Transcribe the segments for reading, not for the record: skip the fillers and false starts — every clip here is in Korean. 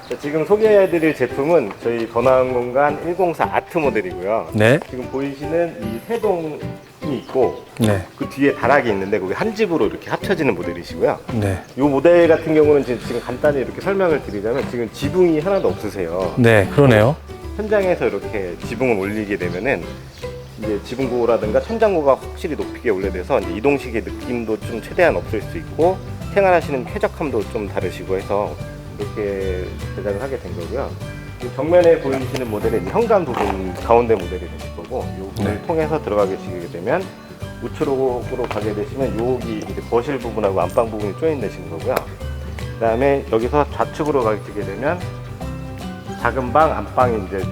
자, 지금 소개해드릴 제품은 저희 번화항공간 104 아트 모델이고요. 네. 지금 보이시는 이 세동이 있고 네. 그 뒤에 다락이 있는데 거기 한 집으로 이렇게 합쳐지는 모델이시고요. 네. 이 모델 같은 경우는 지금 간단히 이렇게 설명을 드리자면 지금 지붕이 하나도 없으세요. 네, 그러네요. 현장에서 이렇게 지붕을 올리게 되면은 이제 지붕고라든가 천장고가 확실히 높이게 올려돼서 이제 이동식의 느낌도 좀 최대한 없을 수 있고 생활하시는 쾌적함도 좀 다르시고 해서 이렇게 제작을 하게 된 거고요. 이 정면에 보이시는 모델은 이제 현관 부분 가운데 모델이 되실 거고 이 부분을 네. 통해서 들어가게 되면 우측으로 가게 되시면 여기 이제 거실 부분하고 안방 부분이 조인되시는 거고요. 그 다음에 여기서 좌측으로 가게 되면 작은 방, 안방이 이제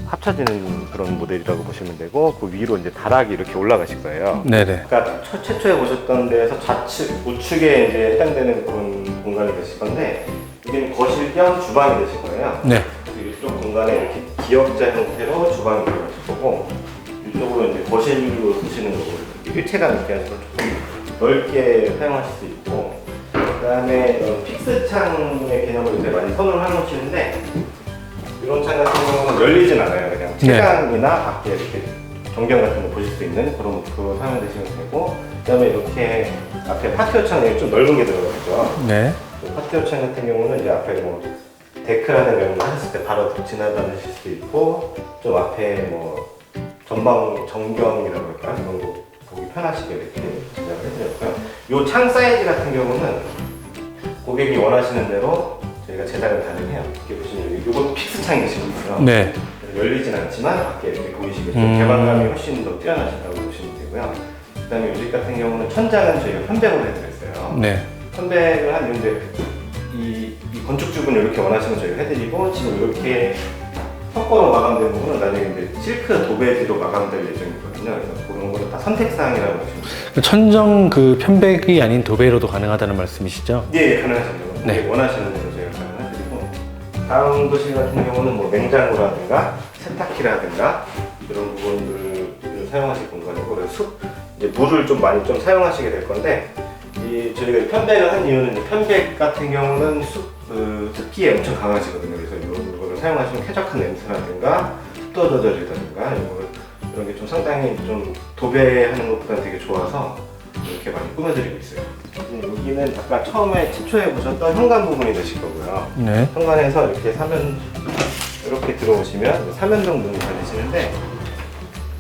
합쳐지는 그런 모델이라고 보시면 되고 그 위로 이제 다락이 이렇게 올라가실 거예요. 네네. 그러니까 최초에 보셨던 데에서 좌측, 우측에 이제 해당되는 그런 공간이 되실 건데 이게 거실 겸 주방이 되실 거예요. 네. 그리고 이쪽 공간에 이렇게 기역자 형태로 주방이 들어가실 거고 이쪽으로 이제 거실로 쓰시는 거고 일체감 있게 하셔서 조금 넓게 사용하실 수 있고 그 다음에 픽스 창의 개념을 이제 많이 선호를 하시는데 이런 창 같은 경우는 열리진 않아요. 그냥 채광이나 밖에 이렇게 전경 같은 거 보실 수 있는 그런 목표로 사용되시면 되고 그 다음에 이렇게 앞에 파티오 창이 좀 넓은 게 들어가죠. 네. 파티오 창 같은 경우는 이제 앞에 뭐 데크라는 이런 거 하셨을 때 바로 지나다니실 수도 있고 좀 앞에 뭐 전방 전경이라고 할까 이런 거 보기 편하시게 이렇게 제작을 해드렸고요. 이 창 사이즈 같은 경우는 고객이 원하시는 대로 저희가 제작을 가능해요. 이렇게 보시면 이것도 픽스 창이시거든요. 네. 열리진 않지만 밖에 이렇게 보이시게 개방감이 훨씬 더 뛰어나신다고 보시면 되고요. 그다음에 요즘 같은 경우는 천장은 저희가 편백으로 해드렸어요. 네. 편백을 한 이유인데 이 건축주분 이렇게 원하시면 저희가 해드리고 지금 이렇게 석고로 마감된 부분은 나중에 이제 실크 도배지로 마감될 예정이거든요. 그래서 그런 거는 다 선택사항이라고 보시면 돼요. 천정 그 편백이 아닌 도배로도 가능하다는 말씀이시죠? 예, 가능하십니다. 네. 원하시는 대로 저희가 가능해드리고 다음 도시 같은 경우는 뭐 냉장고라든가 세탁기라든가 이런 부분들을 사용하실 공간이고 그래서 이제 물을 좀 많이 좀 사용하시게 될 건데 저희가 편백을 한 이유는 이제 편백 같은 경우는 습기에 엄청 강하시거든요. 그래서 이런 거를 사용하시면 쾌적한 냄새라든가 습도 조절이라든가 이런 게 좀 상당히 좀 도배하는 것보다 되게 좋아서 이렇게 많이 꾸며드리고 있어요. 여기는 아까 처음에 최초에 보셨던 현관 부분이 되실 거고요. 네. 현관에서 이렇게 이렇게 들어오시면 삼연동 문이 달리시는데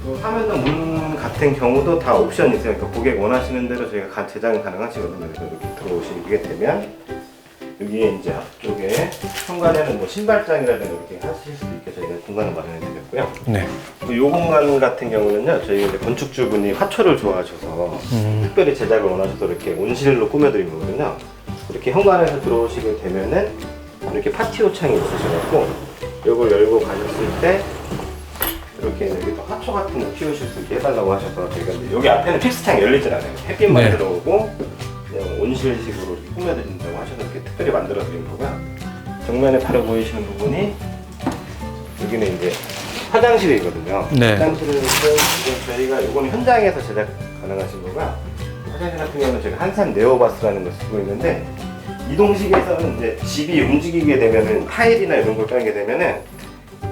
이 삼연동 문 같은 경우도 다 옵션이 있어요. 그러니까 고객 원하시는 대로 저희가 제작이 가능하시거든요. 그래서 이렇게 들어오시게 되면 여기에 이제 앞쪽에 현관에는 뭐 신발장이라든가 이렇게 하실 수 있게 저희가 공간을 마련해 드렸고요. 네. 이 공간 같은 경우는요, 저희 이제 건축주분이 화초를 좋아하셔서 특별히 제작을 원하셔서 이렇게 온실로 꾸며드린 거거든요. 이렇게 현관에서 들어오시게 되면은 이렇게 파티오 창이 있으셔갖고 이걸 열고 가셨을 때 이렇게 여기 또 화초 같은 거 키우실 수 있게 해달라고 하셔서 저희가 이제 여기 앞에는 픽스 창이 열리진 않아요. 햇빛만 네. 들어오고 그냥 온실식으로 이렇게 꾸며드린다고 하셔서 이렇게 특별히 만들어드린 거고요. 정면에 바로 보이시는 부분이 여기는 이제 화장실이거든요. 네. 화장실은 지금 저희가 이거는 현장에서 제작 가능하신 거고요. 화장실 같은 경우는 저희가 한산 네오바스라는 걸 쓰고 있는데 이동식에서는 이제 집이 움직이게 되면은 타일이나 이런 걸 깔게 되면은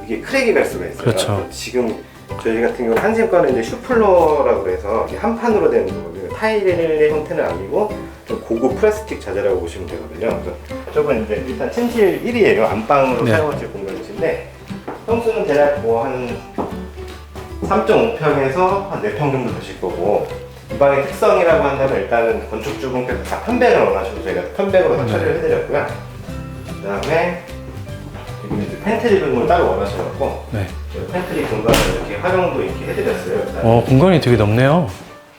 이게 크랙이 날 수가 있어요. 그렇죠. 지금 저희 같은 경우 한샘과는 이제 슈플러라고 해서 한 판으로 되는 거거든요. 타일의 형태는 아니고 좀 고급 플라스틱 자재라고 보시면 되거든요. 그래서 저건 이제 일단 침실 1이에요. 안방으로 네. 사용하실 공간이신데 평수는 대략 뭐 한 3.5평에서 한 4평 정도 되실 거고 이 방의 특성이라고 한다면 일단은 건축주분께서 다 편백을 원하셔서 저희가 편백으로 다 처리를 해드렸고요. 그 다음에 여기는 이제 팬트리 공간을 따로 원하셔서 네. 팬트리 공간을 이렇게 활용도 이렇게 해드렸어요. 공간이 되게 넓네요.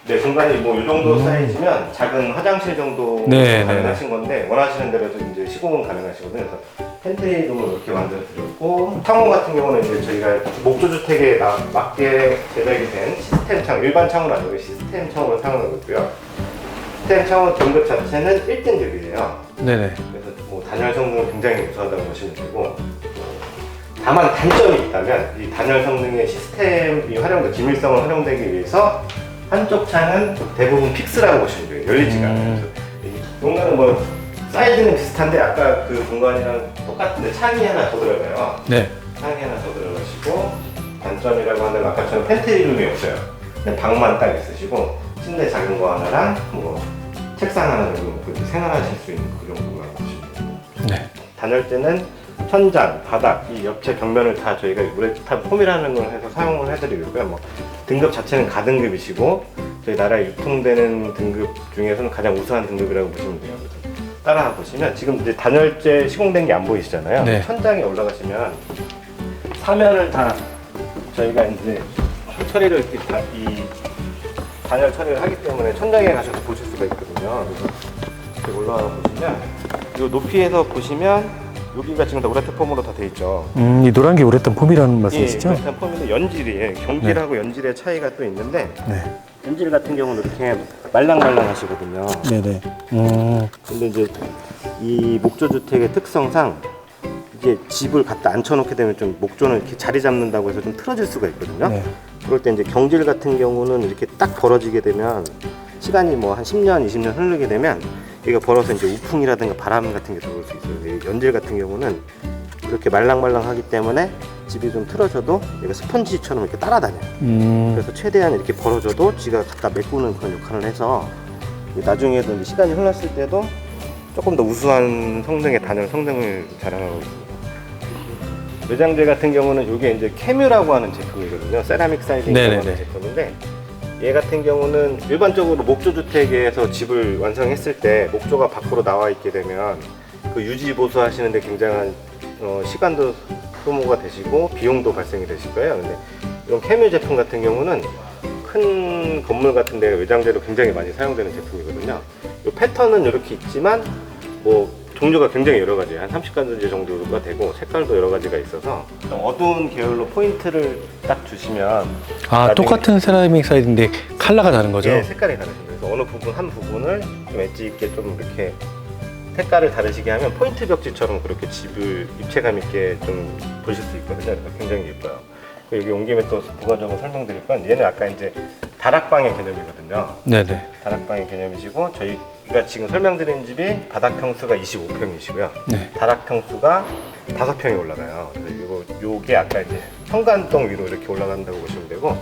네, 공간이 뭐 이 정도 사이즈면 작은 화장실 정도 네, 가능하신 건데 원하시는 대로 이제 시공은 가능하시거든요. 그래서 팬트리룸을 이렇게 만들어 드렸고 창호 같은 경우는 이제 저희가 목조주택에 맞게 제작이 된 시스템 창, 일반 창호는 아니고 시스템 창호를 사용하고 있고요. 시스템 창호 등급 자체는 1등급이에요. 네네. 그래서 뭐 단열 성능은 굉장히 우수하다고 보시면 되고 다만 단점이 있다면 이 단열 성능의 시스템이 기밀성을 활용되기 위해서 한쪽 창은 대부분 픽스라고 보시면 돼요. 열리지가 않아요. 그래서 이 공간은 뭐 사이즈는 비슷한데 아까 그 공간이랑 똑같은데 창이 하나 더 들어가요. 네. 창이 하나 더 들어가시고 단점이라고 하는 아까처럼 팬트리룸이 없어요. 그냥 방만 딱 있으시고 침대 작은 거 하나랑 뭐 책상 하나 정도 놓고 이제 생활하실 수 있는 그 정도가 보시면 돼요. 네. 단열재는 천장, 바닥, 이 옆에 벽면을 다 저희가 우레탄 폼이라는 걸 해서 사용을 해드리고요. 뭐 등급 자체는 가등급이시고 저희 나라에 유통되는 등급 중에서는 가장 우수한 등급이라고 보시면 돼요. 따라 보시면 지금 이제 단열재 시공된 게 안 보이시잖아요. 네. 천장에 올라가시면 사면을 다 저희가 이제 처리를 이렇게 이 단열 처리를 하기 때문에 천장에 가셔서 보실 수가 있거든요. 그래서 이렇게 올라가 보시면 이 높이에서 보시면 여기가 지금 다 우레탄 폼으로 다 돼 있죠. 이 노란 게 우레탄 폼이라는 말씀이시죠? 예, 우레탄 폼인데 연질이에요. 경질하고 연질의 차이가 또 있는데 네. 연질 같은 경우는 이렇게 말랑말랑하시거든요. 네네. 근데 이제 이 목조주택의 특성상 이게 집을 갖다 앉혀놓게 되면 좀 목조는 이렇게 자리 잡는다고 해서 좀 틀어질 수가 있거든요. 네. 그럴 때 이제 경질 같은 경우는 이렇게 딱 벌어지게 되면 시간이 뭐 한 10년, 20년 흐르게 되면 얘가 벌어서 이제 우풍이라든가 바람 같은 게 들어올 수 있어요. 이 연질 같은 경우는 이렇게 말랑말랑하기 때문에 집이 좀 틀어져도 얘가 스펀지처럼 이렇게 따라다녀요. 그래서 최대한 이렇게 벌어져도 지가 갖다 메꾸는 그런 역할을 해서 나중에도 이제 시간이 흘렀을 때도 조금 더 우수한 성능의 단열 성능을 자랑하고 있습니다. 외장재 같은 경우는 이게 이제 캐뮤라고 하는 제품이거든요. 세라믹 사이딩이라고 하는 제품인데 얘 같은 경우는 일반적으로 목조주택에서 집을 완성했을 때 목조가 밖으로 나와 있게 되면 그 유지 보수하시는데 굉장한 시간도 소모가 되시고 비용도 발생이 되실 거예요. 근데 이런 캐뮤 제품 같은 경우는 큰 건물 같은 데 외장재로 굉장히 많이 사용되는 제품이거든요. 이 패턴은 이렇게 있지만 뭐 종류가 굉장히 여러 가지예요. 한 30가지 정도가 되고 색깔도 여러 가지가 있어서 어두운 계열로 포인트를 딱 주시면 아, 똑같은 세라믹 사이드인데 컬러가 다른 거죠? 예, 색깔이 다르십니다. 그래서 어느 부분 한 부분을 좀 엣지 있게 좀 이렇게 색깔을 다르시게 하면 포인트 벽지처럼 그렇게 집을 입체감 있게 좀 보실 수 있거든요. 그래서 굉장히 예뻐요. 여기 온 김에 또 부가적으로 설명드릴 건 얘는 아까 이제 다락방의 개념이거든요. 네네. 다락방의 개념이시고 저희가 지금 설명드린 집이 바닥 평수가 25평이시고요. 네. 다락 평수가 5평이 올라가요. 그래서 요게 아까 이제 현관동 위로 이렇게 올라간다고 보시면 되고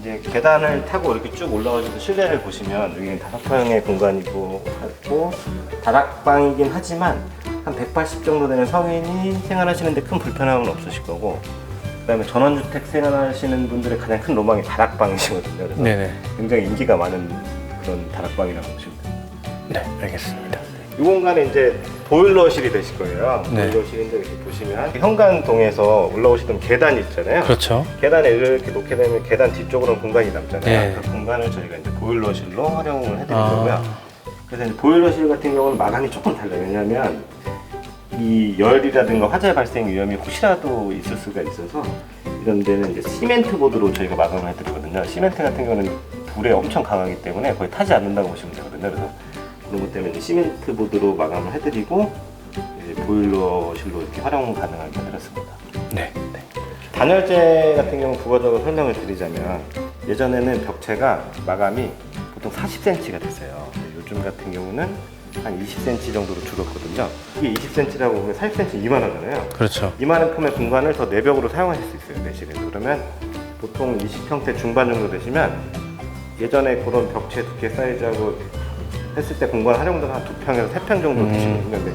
이제 계단을 타고 이렇게 쭉 올라가셔서 실내를 보시면 여기는 5평의 공간이고 하고 다락방이긴 하지만 한 180 정도 되는 성인이 생활하시는데 큰 불편함은 없으실 거고 그다음에 전원주택 생활하시는 분들의 가장 큰 로망이 다락방이시거든요. 그래서 네네. 굉장히 인기가 많은 그런 다락방이라고 보시면 됩니다. 네, 알겠습니다. 이 공간에 이제 보일러실이 되실 거예요. 네. 보일러실인데 이렇게 보시면 현관동에서 올라오시던 계단이 있잖아요. 그렇죠. 계단에 이렇게 놓게 되면 계단 뒤쪽으로는 공간이 남잖아요. 네. 그 공간을 저희가 이제 보일러실로 활용을 해드린 아. 거고요. 그래서 이제 보일러실 같은 경우는 마감이 조금 달라요. 왜냐하면 이 열이라든가 화재 발생 위험이 혹시라도 있을 수가 있어서 이런 데는 이제 시멘트 보드로 저희가 마감을 해드리거든요. 시멘트 같은 경우는 불에 엄청 강하기 때문에 거의 타지 않는다고 보시면 되거든요. 그래서 그런 것 때문에 이제 시멘트 보드로 마감을 해드리고 이제 보일러실로 이렇게 활용 가능하게 해드렸습니다. 네. 네. 단열재 같은 경우 부가적으로 설명을 드리자면 예전에는 벽체가 마감이 보통 40cm가 됐어요. 요즘 같은 경우는 한 20cm 정도로 줄었거든요. 이게 20cm라고 보면 40cm 이만하잖아요. 그렇죠. 이만큼의 공간을 더 내벽으로 사용하실 수 있어요, 내실에서. 그러면 보통 20평대 중반 정도 되시면 예전에 그런 벽체 두께 사이즈하고 했을 때 공간 활용도가 한 2평에서 3평 정도 되시거든요. 근데